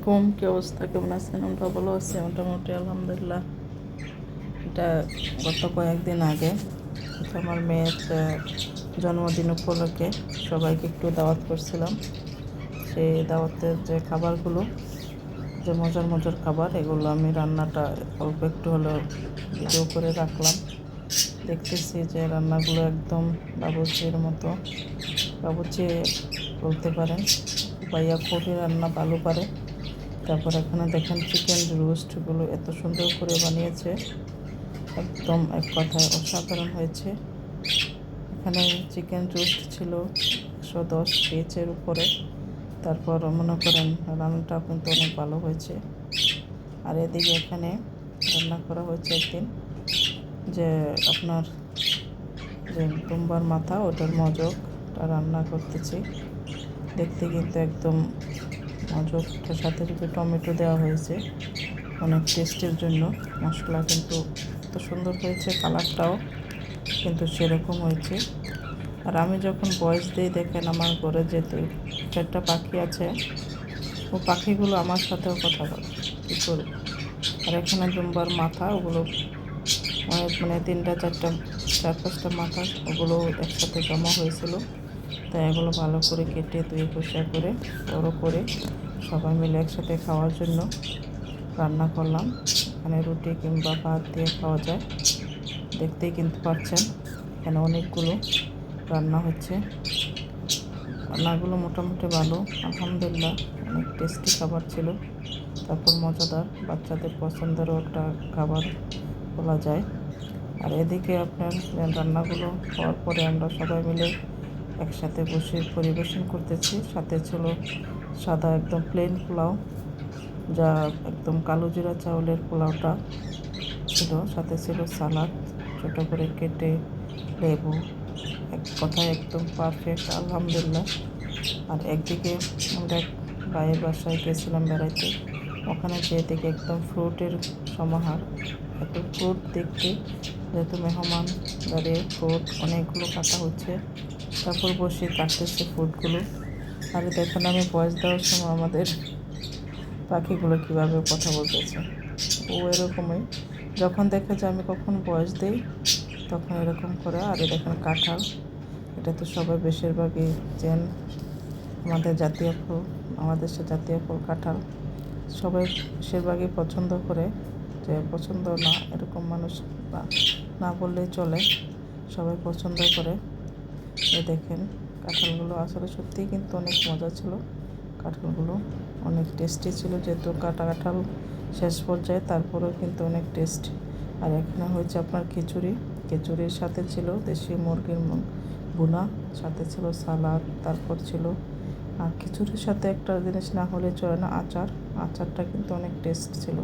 আলাইকুম, কি অবস্থা? কেমন আছেন? আমরা ভালো আছি মোটামুটি, আলহামদুলিল্লাহ। এটা গত কয়েকদিন আগে এটা আমার মেয়ের জন্মদিন উপলক্ষে সবাইকে একটু দাওয়াত করছিলাম। সেই দাওয়াতের যে খাবারগুলো, যে মজার মজার খাবার, এগুলো আমি রান্নাটা অল্প একটু হলেও ভিডিও করে রাখলাম। দেখতেছি যে রান্নাগুলো একদম বাবুর্চির মতো, বাবুর্চি বলতে পারেন। ভাইয়া খুবই রান্না ভালো পারে। তারপর এখানে দেখেন চিকেন রোস্টগুলো এত সুন্দর করে বানিয়েছে, একদম এক কথায় অসাধারণ হয়েছে। এখানে চিকেন রোস্ট ছিল 110 পিসের উপরে। তারপর মনে করেন রান্নাটাও কিন্তু অনেক ভালো হয়েছে। আর এদিকে এখানে রান্না করা হয়েছে একদিন যে আপনার যে দুম্বার মাথা, ওটার মজকটা রান্না করতেছি। দেখতে কিন্তু একদম মজকটার সাথে যদি টমেটো দেওয়া হয়েছে অনেক টেস্টের জন্য। মশলা কিন্তু এত সুন্দর হয়েছে, কালারটাও কিন্তু সেরকম হয়েছে। আর আমি যখন ভয়েস দিই, দেখেন আমার ঘরে যে 2-4টা পাখি আছে, ও পাখিগুলো আমার সাথেও কথা বলে, কী করব। আর এখানে দুম্বার মাথা, ওগুলো মানে 3টা 4টা 4-5টা মাথা, ওগুলো একসাথে জমা হয়েছিল। তাই এগুলো ভালো করে কেটে ধুয়ে পরিষ্কার করে বড়ো করে সবাই মিলে একসাথে খাওয়ার জন্য রান্না করলাম। এখানে রুটি কিংবা ভাত দিয়ে খাওয়া যায়। দেখতেই কিন্তু পাচ্ছেন এখানে অনেকগুলো রান্না হচ্ছে। রান্নাগুলো মোটামুটি ভালো, আলহামদুলিল্লাহ। অনেক টেস্টি খাবার ছিল, তারপর মজাদার, বাচ্চাদের পছন্দেরও একটা খাবার বলা যায়। আর এদিকে আপনার রান্নাগুলো হওয়ার পরে আমরা সবাই মিলে একসাথে বসে পরিবেশন করতেছি। সাথে ছিল সাদা একদম প্লেন পোলাও, যা একদম কালো জিরা চাউলের পোলাওটা ছিল। সাথে ছিল সালাদ, ছোটো করে কেটে, লেবু, এক কথায় একদম পারফেক্ট, আলহামদুলিল্লাহ। আর একদিকে আমরা এক ভাইয়ের বাসায় গেছিলাম বেড়াইতে, ওখানে যেয়ে দেখে একদম ফ্রুটের সমাহার। এত ফ্রুট দেখতে, যেহেতু মেহমান দাঁড়িয়ে ফ্রুট অনেকগুলো কাটা হচ্ছে, তারপর বসে কাটতেছে ফ্রুটগুলো। আর দেখুন আমি ভয়েস দেওয়ার সময় আমাদের পাখিগুলো কীভাবে কথা বলতেছে, ও এরকমই যখন দেখে যে আমি কখন ভয়েস দিই তখন এরকম করে। আর দেখেন কাঁঠাল, এটা তো সবাই বেশিরভাগই চেন, আমাদের জাতীয় ফল, বাংলাদেশের জাতীয় ফল কাঁঠাল। সবাই বেশিরভাগই পছন্দ করে, যে পছন্দ না এরকম মানুষ না বললেই চলে, সবাই পছন্দ করে। এই দেখেন কাঁঠালগুলো আসলে সত্যিই কিন্তু অনেক মজা ছিল। কাঁঠালগুলো অনেক টেস্টি ছিল, যেহেতু কাটা কাঁঠাল শেষ পর্যায়ে, তারপরেও কিন্তু অনেক টেস্ট। আর এখানে হয়েছে আপনার খিচুড়ি, খিচুড়ির সাথে ছিল দেশি মুরগির ভুনা, সাথে ছিল সালাদ, তারপর ছিল, আর খিচুড়ির সাথে একটা জিনিস না হলে চলে না, আচার। আচারটা কিন্তু অনেক টেস্ট ছিল।